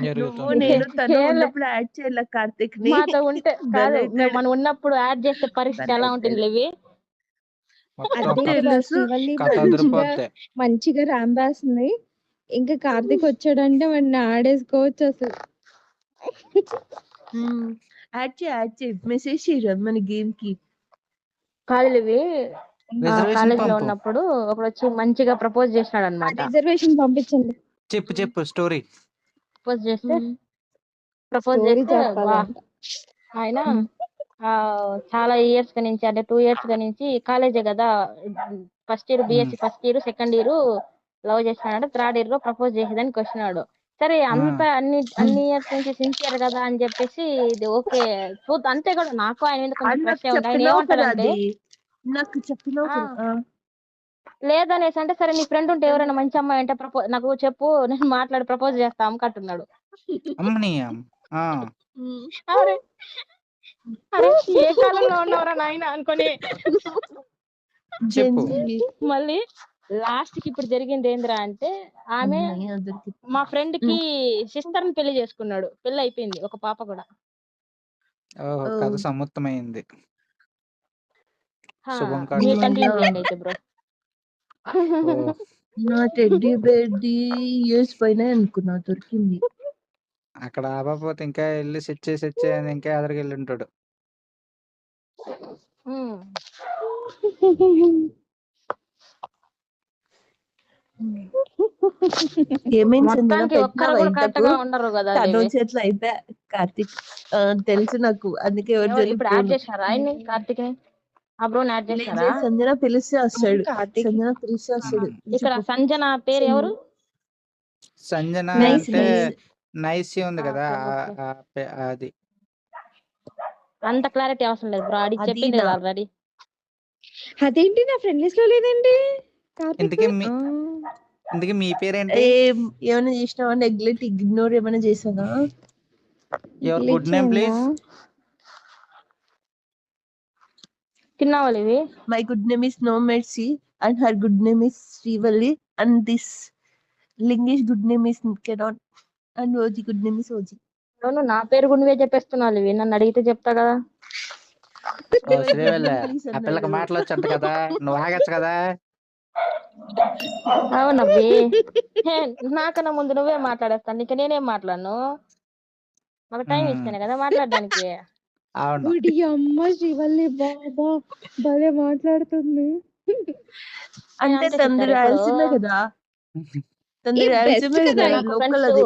నువ్వు జరుగుతుంది. నేను తను చేయలే. ఉన్నప్పుడు యాడ్ చేయాల కార్తిక్‌ని. మాతో ఉంటే కాదు. భలైతాడు. మనం ఉన్నప్పుడు యాడ్ చేస్తే పరిస్థితి ఎలా ఉంటుంది భలైతాడు. లేవి? మొత్తం అదే కదా తెలుసు. శ్రీవల్లి కథ మంచిగా అదిరిపోద్ది. మంచిగా ర్యాంప్ వేస్తుంది. ఇంకా కార్తీక్ వచ్చాడంటే వాడిని ఆడేసుకోవచ్చు అసలు. యాడ్ చేయి. మెసేజ్ చేయరా మన గేమ్‌కి. కాదు లేవి. రిజర్వేషన్ కాలేజ్ లో పంపు. ఉన్నప్పుడు ఒకడు వచ్చి మంచిగా ప్రపోజ్ చేసినాడు ఆ అనమాట. రిజర్వేషన్ పంపించండి. చెప్పు స్టోరీ. ప్రపోజ్ చేస్తే స్టోరీ చెప్పాలంట. ఆయన చాలా ఇయర్స్ నుంచి అంటే 2 years నుంచి కాలేజే కదా, first year BSc first year second year love చేసినాడు, థర్డ్ ఇయర్ లో ప్రపోజ్ చేసేదానికి వచ్చినాడు. సరే అంత అన్ని ఇయర్స్ నుంచి సిన్సియర్ కదా అని చెప్పేసి ఇది ఓకే చూద్దాం అంతే కూడా. నాకు ఆయన మీద కొంచెం నాకు ఫ్రెష్ ఉంది. ఆయన చెప్పినావు కదా ఏమంటాడంటే అది. నాకు చెప్పినావు కదా. లేదనేసి అంటే సరే నీ ఫ్రెండ్ ఉంటే ఎవరైనా మంచి అమ్మాయి అంటే నాకు చెప్పు, నేను మాట్లాడి ప్రపోజ్ చేస్తా అమ్మకట్టున్నాడు. అమ్మని అరే అరే ఏ కాలంలో ఉన్నవరా నాయన అనుకొని చెప్పు. మళ్ళీ లాస్ట్ కి ఇప్పుడు జరిగింది ఏంద్రా అంటే ఆమె మా ఫ్రెండ్ కి సిస్టర్ ని పెళ్లి చేసుకున్నాడు. పెళ్లి అయిపోయింది, ఒక పాప కూడా. కథ సముత్తమైంది. శుభం మీరు కాదు. కంటిన్యూ చేయండి అయితే బ్రో. నా టెడ్డీ బేర్‌ది ఇయర్స్ పైన అనుకున్నా దొరికింది. అక్కడ ఆపకపోతే ఇంకా వెళ్ళి సెట్ చేసి అని ఇంకా ఎదరికి వెళ్ళి ఉంటాడు. ఏమైంది మొత్తానికి ఒక్కరు కూడా కరెక్ట్ గా ఉండరు కదా. తను చేతిలో అయిపోయా కార్తిక్. తెలుసు నాకు, అందుకే ఎవరు ఇప్పుడు యాడ్ చేశారా ఆయన్ని, కార్తిక్ ని? ఆ బ్రో యాడ్ చేశారా? సంజన పిలిస్తే వస్తాడు. సంజన పిలిస్తే వస్తాడు. ఇక్కడ సంజన పేరు ఎవరు? సంజన అంటే నైస్ ఉంది కదా, అది అంత క్లారిటీ అవసరం లేదు బ్రో, అడిగి చెప్పింది కదా ఆల్రెడీ. అదేంటి నా ఫ్రెండ్ లిస్ట్ లో లేదండి. ఇందుకే మీ పేరేంటి? ఏమైనా చేసినావా? నెగ్లెక్ట్, ఇగ్నోర్ ఏమైనా చేసావా? Your good name please. తిన్నావాలి. My good name is no Mercy and her good name is Srivalli and this Lingesh good name is cannot and OG good name is OG. నువ్వు నా పేరు కూడా నువ్వే చెప్పేస్తున్నావు. నన్ను అడిగితే చెప్తా కదా. శ్రీవల్లి ఆ పిల్లకి మాట్లాడొచ్చు కదా, నువ్వు ఆగచ్చు కదా. అవునబ్బి, నాకన్నా ముందు నువ్వే మాట్లాడేస్తాను, నీకు నేనేం మాట్లాడను. మాకు టైం ఇస్తాను కదా మాట్లాడడానికి. అమ్మ శ్రీవల్లి బాబా భలే మాట్లాడుతుంది. అంటే తండ్రి రాయాల్సిందే కదా, తండ్రి రాయాల్సిందే కదా, లోకల్ అది.